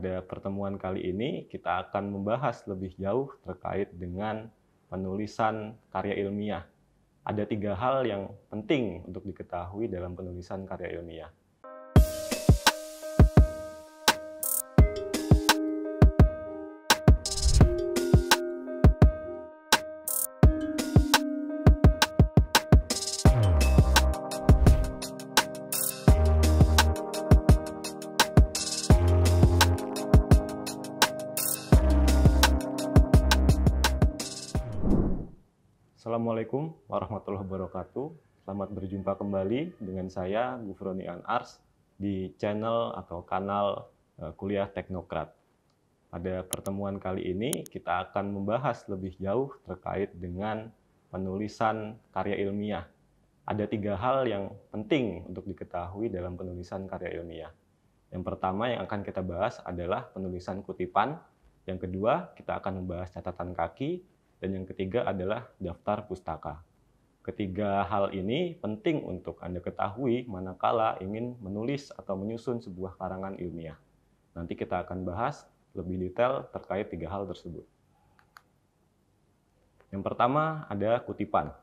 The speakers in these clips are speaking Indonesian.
Pada pertemuan kali ini, kita akan membahas lebih jauh terkait dengan penulisan karya ilmiah. Ada 3 hal yang penting untuk diketahui dalam penulisan karya ilmiah. Assalamualaikum warahmatullahi wabarakatuh. Selamat berjumpa kembali dengan saya, Gufroni Anars, di channel atau kanal Kuliah Teknokrat. Pada pertemuan kali ini, kita akan membahas lebih jauh terkait dengan penulisan karya ilmiah. Ada 3 hal yang penting untuk diketahui dalam penulisan karya ilmiah. Yang pertama yang akan kita bahas adalah penulisan kutipan. Yang kedua, kita akan membahas catatan kaki. Dan yang ketiga adalah daftar pustaka. Ketiga hal ini penting untuk Anda ketahui manakala ingin menulis atau menyusun sebuah karangan ilmiah. Nanti kita akan bahas lebih detail terkait 3 hal tersebut. Yang pertama ada kutipan.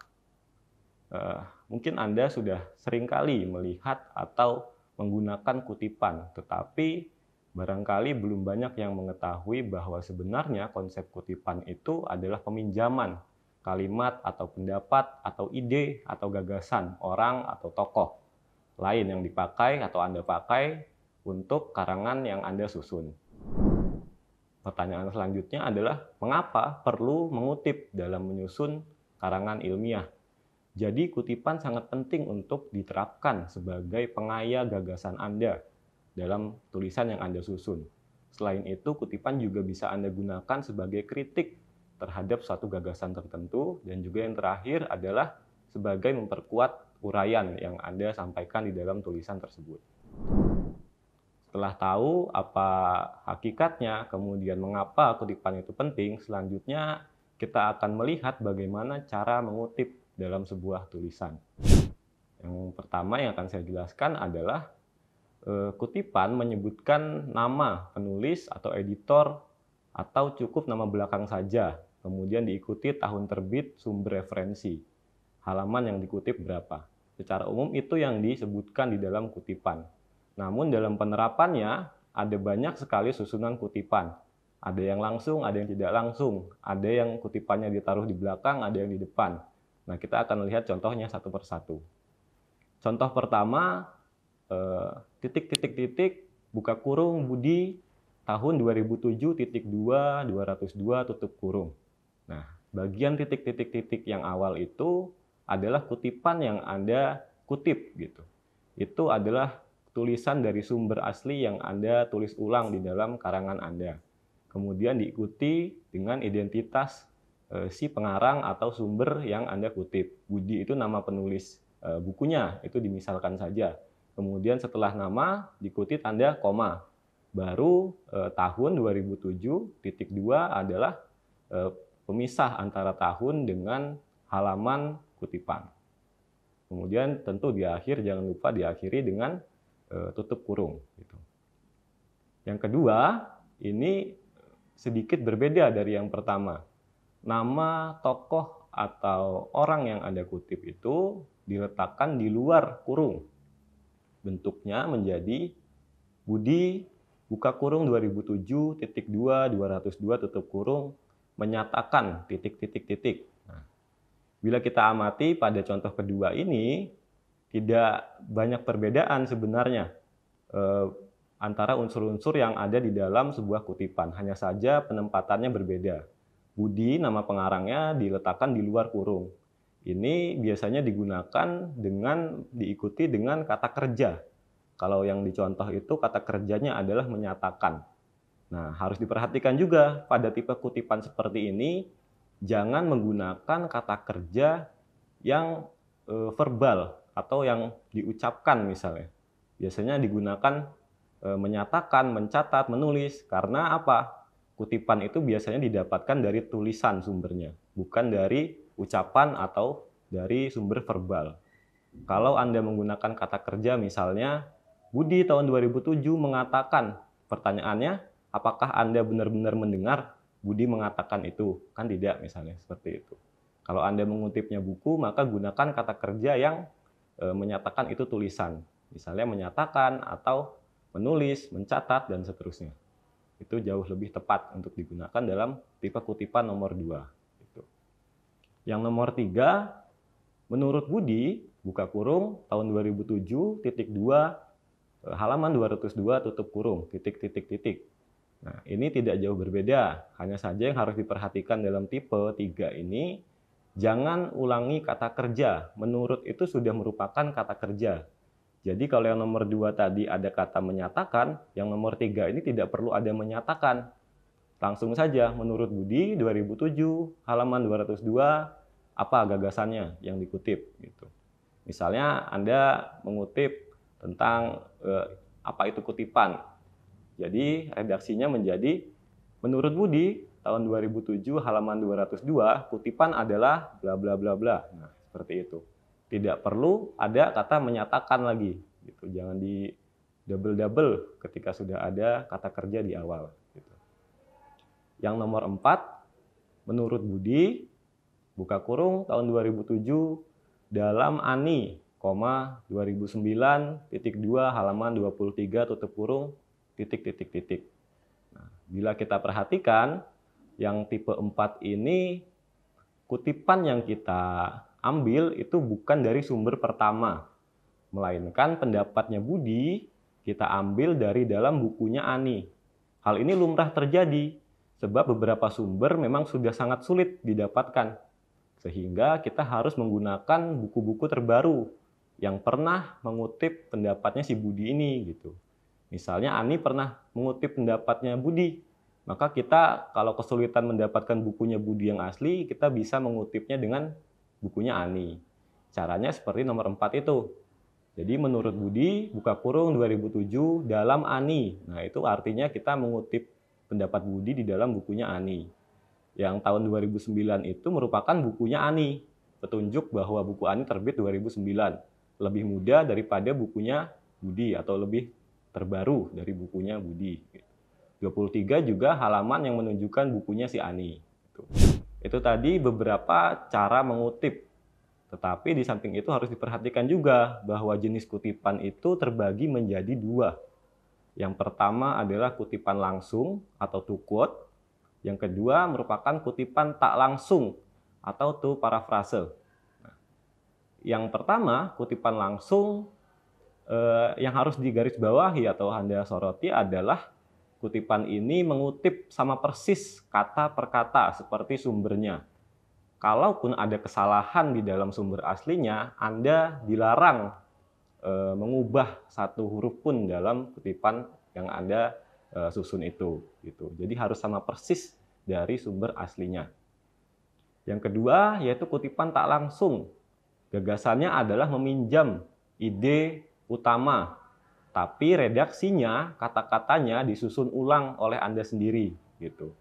Mungkin Anda sudah seringkali melihat atau menggunakan kutipan, tetapi barangkali belum banyak yang mengetahui bahwa sebenarnya konsep kutipan itu adalah peminjaman kalimat atau pendapat atau ide atau gagasan orang atau tokoh lain yang dipakai atau Anda pakai untuk karangan yang Anda susun. Pertanyaan selanjutnya adalah mengapa perlu mengutip dalam menyusun karangan ilmiah? Jadi kutipan sangat penting untuk diterapkan sebagai pengaya gagasan Anda dalam tulisan yang Anda susun. Selain itu, kutipan juga bisa Anda gunakan sebagai kritik terhadap suatu gagasan tertentu, dan juga yang terakhir adalah sebagai memperkuat uraian yang Anda sampaikan di dalam tulisan tersebut. Setelah tahu apa hakikatnya, kemudian mengapa kutipan itu penting, selanjutnya kita akan melihat bagaimana cara mengutip dalam sebuah tulisan. Yang pertama yang akan saya jelaskan adalah kutipan menyebutkan nama penulis atau editor atau cukup nama belakang saja, kemudian diikuti tahun terbit, sumber referensi, halaman yang dikutip berapa. Secara umum itu yang disebutkan di dalam kutipan. Namun dalam penerapannya ada banyak sekali susunan kutipan. Ada yang langsung, ada yang tidak langsung, ada yang kutipannya ditaruh di belakang, ada yang di depan. Nah, kita akan lihat contohnya satu persatu. Contoh pertama, titik buka kurung Budi tahun 2007 202 tutup kurung. Nah, bagian titik yang awal itu adalah kutipan yang Anda kutip gitu. Itu adalah tulisan dari sumber asli yang Anda tulis ulang di dalam karangan Anda. Kemudian diikuti dengan identitas si pengarang atau sumber yang Anda kutip. Budi itu nama penulis bukunya, itu dimisalkan saja. Kemudian setelah nama diikuti tanda koma. Baru tahun 2007 titik 2 adalah pemisah antara tahun dengan halaman kutipan. Kemudian tentu di akhir jangan lupa diakhiri dengan tutup kurung. Gitu. Yang kedua, ini sedikit berbeda dari yang pertama. Nama tokoh atau orang yang Anda kutip itu diletakkan di luar kurung. Bentuknya menjadi Budi buka kurung 2007 titik 2 202 tutup kurung menyatakan titik. Nah, bila kita amati pada contoh kedua ini tidak banyak perbedaan sebenarnya antara unsur-unsur yang ada di dalam sebuah kutipan, hanya saja penempatannya berbeda. Budi nama pengarangnya diletakkan di luar kurung. Ini biasanya digunakan dengan diikuti dengan kata kerja. Kalau yang dicontoh itu kata kerjanya adalah menyatakan. Nah, harus diperhatikan juga pada tipe kutipan seperti ini, jangan menggunakan kata kerja yang verbal atau yang diucapkan misalnya. Biasanya digunakan menyatakan, mencatat, menulis. Karena apa? Kutipan itu biasanya didapatkan dari tulisan sumbernya, bukan dari ucapan atau dari sumber verbal. Kalau Anda menggunakan kata kerja misalnya, Budi tahun 2007 mengatakan, pertanyaannya, apakah Anda benar-benar mendengar Budi mengatakan itu? Kan tidak, misalnya seperti itu. Kalau Anda mengutipnya buku, maka gunakan kata kerja yang menyatakan itu tulisan. Misalnya menyatakan atau menulis, mencatat, dan seterusnya. Itu jauh lebih tepat untuk digunakan dalam tipe kutipan nomor 2. Gitu. Yang nomor 3, menurut Budi, buka kurung, tahun 2007, titik 2, halaman 202, tutup kurung, titik, titik, titik. Nah, ini tidak jauh berbeda. Hanya saja yang harus diperhatikan dalam tipe 3 ini, jangan ulangi kata kerja. Menurut itu sudah merupakan kata kerja. Jadi kalau yang nomor 2 tadi ada kata menyatakan, yang nomor 3 ini tidak perlu ada menyatakan. Langsung saja, menurut Budi 2007, halaman 202, apa gagasannya yang dikutip gitu. Misalnya Anda mengutip tentang apa itu kutipan. Jadi redaksinya menjadi, menurut Budi tahun 2007 halaman 202, kutipan adalah bla bla bla bla. Nah, seperti itu. Tidak perlu ada kata menyatakan lagi gitu. Jangan di double ketika sudah ada kata kerja di awal gitu. Yang nomor 4, menurut Budi, buka kurung, tahun 2007, dalam Ani, 2009, titik 2, halaman 23, tutup kurung, titik, titik, titik. Nah, bila kita perhatikan, yang tipe 4 ini, kutipan yang kita ambil itu bukan dari sumber pertama, melainkan pendapatnya Budi kita ambil dari dalam bukunya Ani. Hal ini lumrah terjadi, sebab beberapa sumber memang sudah sangat sulit didapatkan, sehingga kita harus menggunakan buku-buku terbaru yang pernah mengutip pendapatnya si Budi ini gitu. Misalnya Ani pernah mengutip pendapatnya Budi, maka kita kalau kesulitan mendapatkan bukunya Budi yang asli, kita bisa mengutipnya dengan bukunya Ani. Caranya seperti nomor 4 itu. Jadi menurut Budi, buka kurung 2007, dalam Ani. Nah, itu artinya kita mengutip pendapat Budi di dalam bukunya Ani. Yang tahun 2009 itu merupakan bukunya Ani. Petunjuk bahwa buku Ani terbit 2009. Lebih muda daripada bukunya Budi atau lebih terbaru dari bukunya Budi. 23 juga halaman yang menunjukkan bukunya si Ani. Itu tadi beberapa cara mengutip. Tetapi di samping itu harus diperhatikan juga bahwa jenis kutipan itu terbagi menjadi 2. Yang pertama adalah kutipan langsung atau to quote. Yang kedua merupakan kutipan tak langsung atau to paraphrase. Nah, yang pertama, kutipan langsung yang harus digarisbawahi atau Anda soroti adalah kutipan ini mengutip sama persis kata per kata seperti sumbernya. Kalaupun ada kesalahan di dalam sumber aslinya, Anda dilarang mengubah satu huruf pun dalam kutipan yang Anda susun itu. Gitu. Jadi harus sama persis dari sumber aslinya. Yang kedua yaitu kutipan tak langsung. Gagasannya adalah meminjam ide utama, tapi redaksinya, kata-katanya disusun ulang oleh Anda sendiri gitu.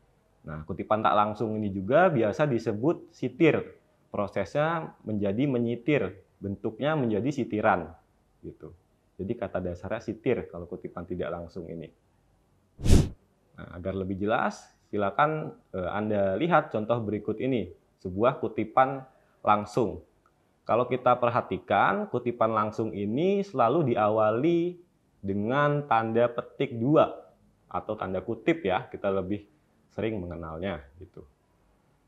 Nah, kutipan tak langsung ini juga biasa disebut sitir. Prosesnya menjadi menyitir, bentuknya menjadi sitiran gitu. Jadi kata dasarnya sitir kalau kutipan tidak langsung ini. Nah, agar lebih jelas, silakan Anda lihat contoh berikut ini, sebuah kutipan langsung. Kalau kita perhatikan, kutipan langsung ini selalu diawali dengan tanda petik 2 atau tanda kutip ya, kita lebih sering mengenalnya gitu.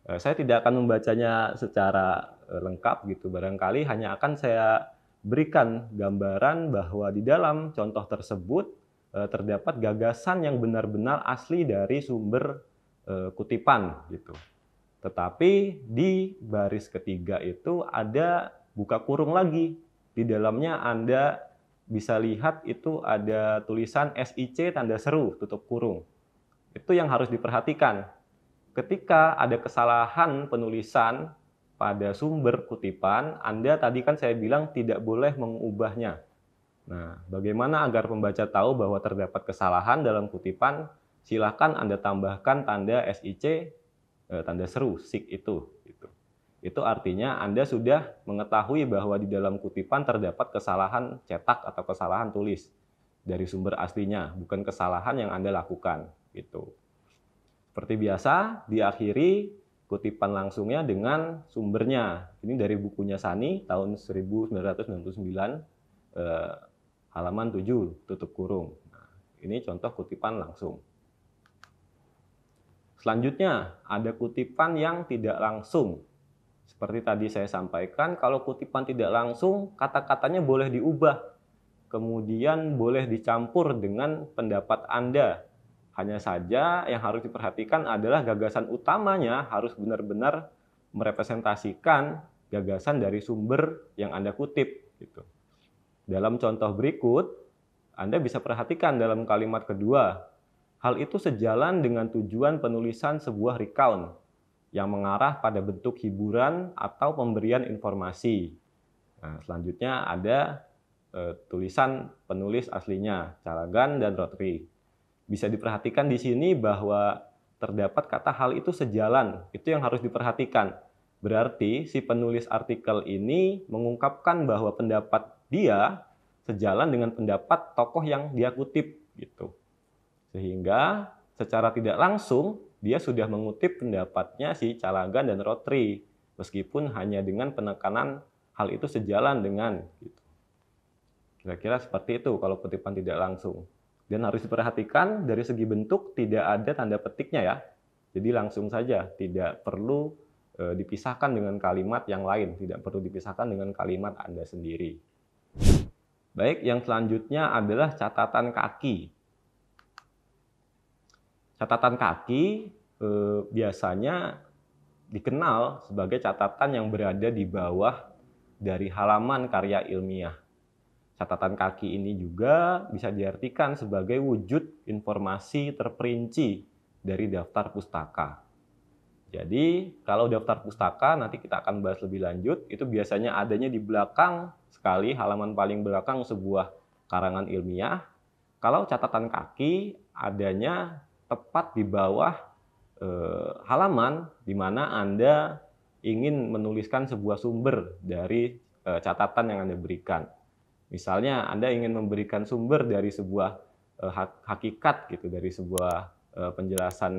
Saya tidak akan membacanya secara lengkap gitu, barangkali hanya akan saya berikan gambaran bahwa di dalam contoh tersebut terdapat gagasan yang benar-benar asli dari sumber kutipan gitu. Tetapi di baris ketiga itu ada buka kurung lagi. Di dalamnya Anda bisa lihat itu ada tulisan SIC tanda seru tutup kurung. Itu yang harus diperhatikan. Ketika ada kesalahan penulisan pada sumber kutipan, Anda tadi kan saya bilang tidak boleh mengubahnya. Nah, bagaimana agar pembaca tahu bahwa terdapat kesalahan dalam kutipan? Silakan Anda tambahkan tanda SIC tanda seru, SIC itu. Itu artinya Anda sudah mengetahui bahwa di dalam kutipan terdapat kesalahan cetak atau kesalahan tulis dari sumber aslinya, bukan kesalahan yang Anda lakukan. gitu. Seperti biasa, diakhiri kutipan langsungnya dengan sumbernya. Ini dari bukunya Sani tahun 1999, halaman 7, tutup kurung. Nah, ini contoh kutipan langsung. Selanjutnya, ada kutipan yang tidak langsung. Seperti tadi saya sampaikan, kalau kutipan tidak langsung, kata-katanya boleh diubah. Kemudian boleh dicampur dengan pendapat Anda. Hanya saja yang harus diperhatikan adalah gagasan utamanya harus benar-benar merepresentasikan gagasan dari sumber yang Anda kutip. Gitu. Dalam contoh berikut, Anda bisa perhatikan dalam kalimat kedua, hal itu sejalan dengan tujuan penulisan sebuah recount yang mengarah pada bentuk hiburan atau pemberian informasi. Nah, selanjutnya ada tulisan penulis aslinya, Callaghan dan Rotary. Bisa diperhatikan di sini bahwa terdapat kata hal itu sejalan, itu yang harus diperhatikan. Berarti si penulis artikel ini mengungkapkan bahwa pendapat dia sejalan dengan pendapat tokoh yang dia kutip gitu. Sehingga secara tidak langsung dia sudah mengutip pendapatnya si Callaghan dan Rotary, meskipun hanya dengan penekanan hal itu sejalan dengan gitu. Kira-kira seperti itu kalau kutipan tidak langsung. Dan harus diperhatikan dari segi bentuk tidak ada tanda petiknya ya. Jadi langsung saja, tidak perlu dipisahkan dengan kalimat yang lain, tidak perlu dipisahkan dengan kalimat Anda sendiri. Baik, yang selanjutnya adalah catatan kaki. Catatan kaki biasanya dikenal sebagai catatan yang berada di bawah dari halaman karya ilmiah. Catatan kaki ini juga bisa diartikan sebagai wujud informasi terperinci dari daftar pustaka. Jadi, kalau daftar pustaka nanti kita akan bahas lebih lanjut, itu biasanya adanya di belakang sekali, halaman paling belakang sebuah karangan ilmiah. Kalau catatan kaki adanya tepat di bawah halaman di mana Anda ingin menuliskan sebuah sumber dari catatan yang Anda berikan. Misalnya Anda ingin memberikan sumber dari sebuah hakikat gitu, dari sebuah penjelasan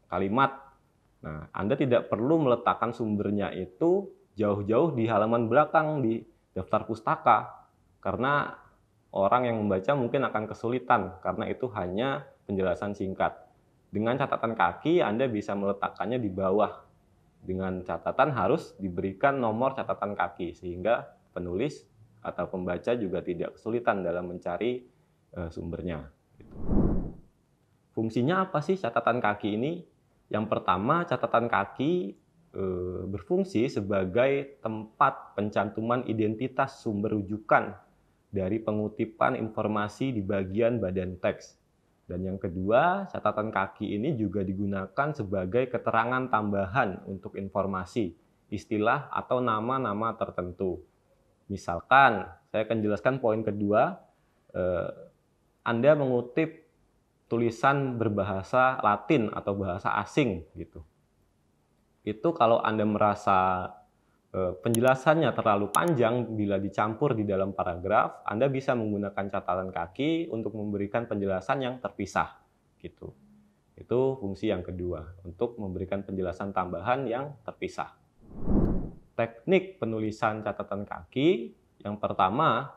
kalimat. Nah, Anda tidak perlu meletakkan sumbernya itu jauh-jauh di halaman belakang di daftar pustaka, karena orang yang membaca mungkin akan kesulitan karena itu hanya penjelasan singkat. Dengan catatan kaki Anda bisa meletakkannya di bawah. Dengan catatan harus diberikan nomor catatan kaki sehingga penulis atau pembaca juga tidak kesulitan dalam mencari sumbernya. Fungsinya apa sih catatan kaki ini? Yang pertama, catatan kaki berfungsi sebagai tempat pencantuman identitas sumber rujukan dari pengutipan informasi di bagian badan teks. Dan yang kedua, catatan kaki ini juga digunakan sebagai keterangan tambahan untuk informasi, istilah atau nama-nama tertentu. Misalkan, saya akan jelaskan poin kedua, Anda mengutip tulisan berbahasa Latin atau bahasa asing gitu. Itu kalau Anda merasa penjelasannya terlalu panjang bila dicampur di dalam paragraf, Anda bisa menggunakan catatan kaki untuk memberikan penjelasan yang terpisah gitu. Itu fungsi yang kedua, untuk memberikan penjelasan tambahan yang terpisah. Teknik penulisan catatan kaki, yang pertama,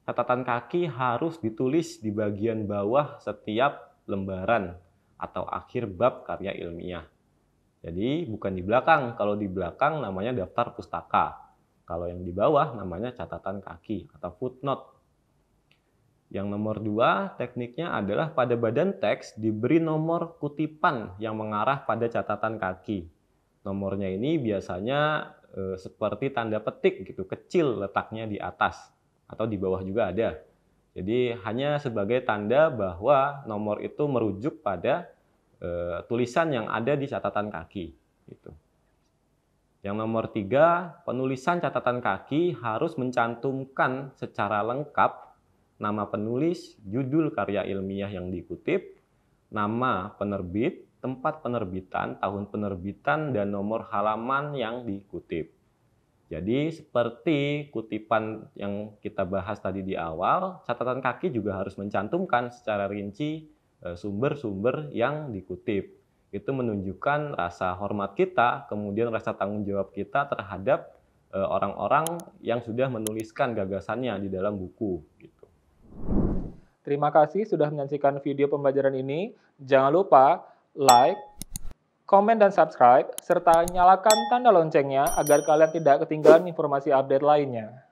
catatan kaki harus ditulis di bagian bawah setiap lembaran atau akhir bab karya ilmiah. Jadi bukan di belakang, kalau di belakang namanya daftar pustaka. Kalau yang di bawah namanya catatan kaki atau footnote. Yang nomor dua, tekniknya adalah pada badan teks diberi nomor kutipan yang mengarah pada catatan kaki. Nomornya ini biasanya seperti tanda petik gitu, kecil letaknya di atas atau di bawah juga ada. Jadi hanya sebagai tanda bahwa nomor itu merujuk pada tulisan yang ada di catatan kaki. Gitu. Yang nomor tiga, penulisan catatan kaki harus mencantumkan secara lengkap nama penulis, judul karya ilmiah yang dikutip, nama penerbit, tempat penerbitan, tahun penerbitan, dan nomor halaman yang dikutip. Jadi seperti kutipan yang kita bahas tadi di awal, catatan kaki juga harus mencantumkan secara rinci sumber-sumber yang dikutip. Itu menunjukkan rasa hormat kita, kemudian rasa tanggung jawab kita terhadap orang-orang yang sudah menuliskan gagasannya di dalam buku. Gitu. Terima kasih sudah menyaksikan video pembelajaran ini. Jangan lupa like, komen dan subscribe, serta nyalakan tanda loncengnya agar kalian tidak ketinggalan informasi update lainnya.